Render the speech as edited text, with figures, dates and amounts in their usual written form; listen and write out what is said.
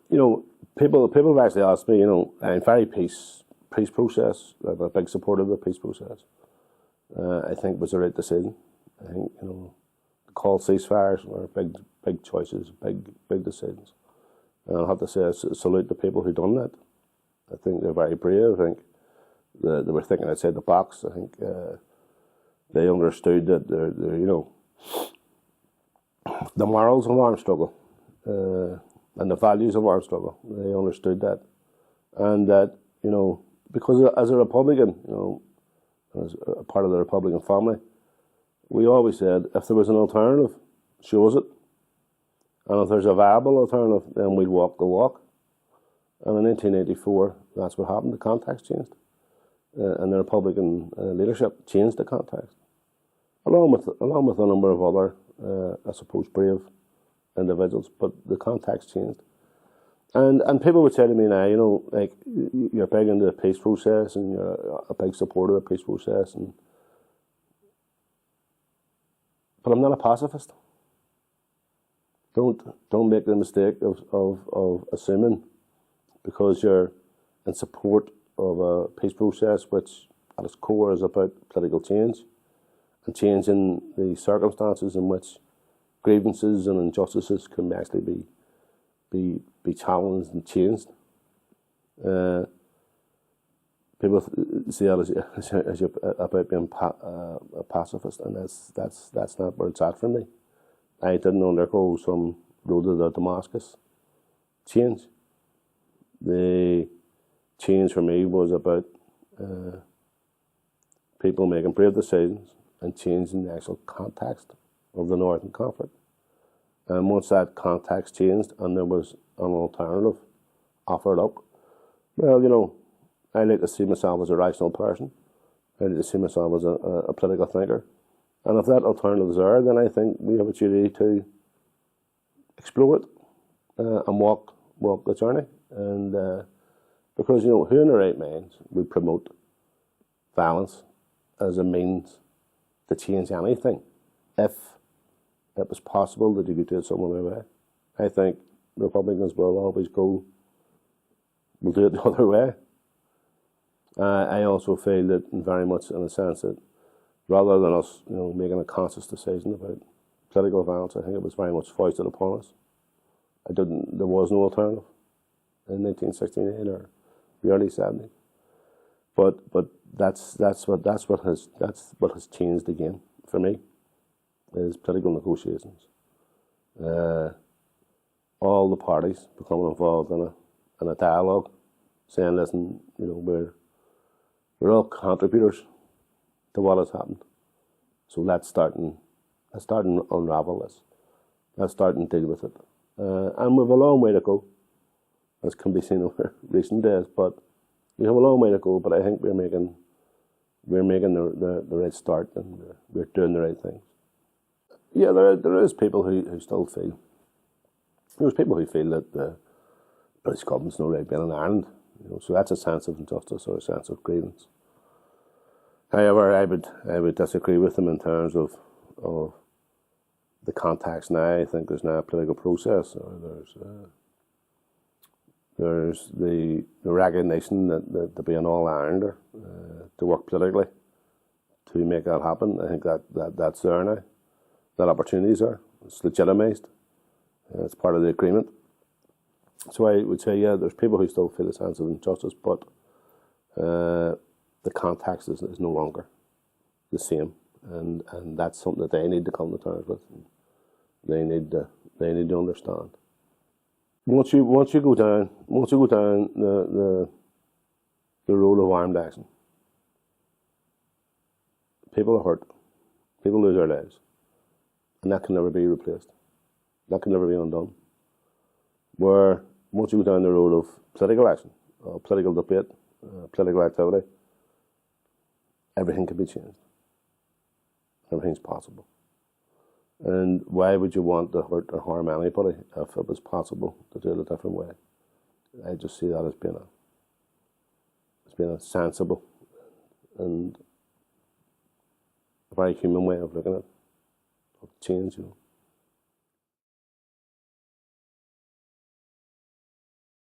you know, people have actually asked me, you know, I'm very peace process. I'm a big supporter of the peace process. I think it was the right decision. I think, you know, the call ceasefires were big choices, big decisions. And I'll have to say, I salute the people who done that. I think they're very brave. I think they were thinking outside the box. I think they understood that they're, you know, the morals of armed struggle and the values of armed struggle. They understood that, and that, you know, because as a Republican, you know, as a part of the Republican family, we always said if there was an alternative, show us it, and if there's a viable alternative, then we'd walk the walk. And in 1984, that's what happened. The context changed, and the Republican leadership changed the context, along with a number of other, I suppose, brave individuals. But the context changed, and people would say to me now, you know, like, you're big into the peace process and you're a big supporter of the peace process, but I'm not a pacifist. Don't make the mistake of assuming, because you're in support of a peace process which at its core is about political change and changing the circumstances in which grievances and injustices can actually be challenged and changed. People see that as about being a pacifist, and that's not where it's at for me. I didn't undergo some road to Damascus change. The change for me was about people making brave decisions and changing the actual context of the Northern conflict. And once that context changed and there was an alternative offered up, well, you know, I like to see myself as a rational person. I like to see myself as a political thinker. And if that alternative is there, then I think we have a duty to explore it and walk the journey. And because, you know, who in their right minds would promote violence as a means to change anything if it was possible that you could do it some other way? I think Republicans will always will do it the other way. I also feel that very much in a sense that rather than us, you know, making a conscious decision about political violence, I think it was very much foisted upon us. There was no alternative in 1969 or the early 70s. But that's what has changed again for me, is political negotiations. All the parties becoming involved in a dialogue, saying, listen, you know, we're all contributors to what has happened. So let's start and unravel this. Let's start and deal with it. And we have a long way to go, as can be seen over recent days. But we have a long way to go. But I think we're making the right start, and we're doing the right things. Yeah, there is people who still feel. There's people who feel that the British government's no right being in Ireland. You know, so that's a sense of injustice or a sense of grievance. However, I would disagree with them in terms of the context now. I think there's now a political process, or there's the recognition that to be an all-Irlander, to work politically to make that happen. I think that's there now. That opportunity is there. It's legitimised. It's part of the agreement. So I would say, yeah, there's people who still feel a sense of injustice, but the context is no longer the same, and that's something that they need to come to terms with. They need to understand. Once you go down the road of armed action, people are hurt, people lose their lives, and that can never be replaced. That can never be undone. Where once you go down the road of political action, political debate, political activity, everything can be changed. Everything's possible. And why would you want to hurt or harm anybody if it was possible to do it a different way? I just see that as being a sensible and a very human way of looking at it, of change, you know.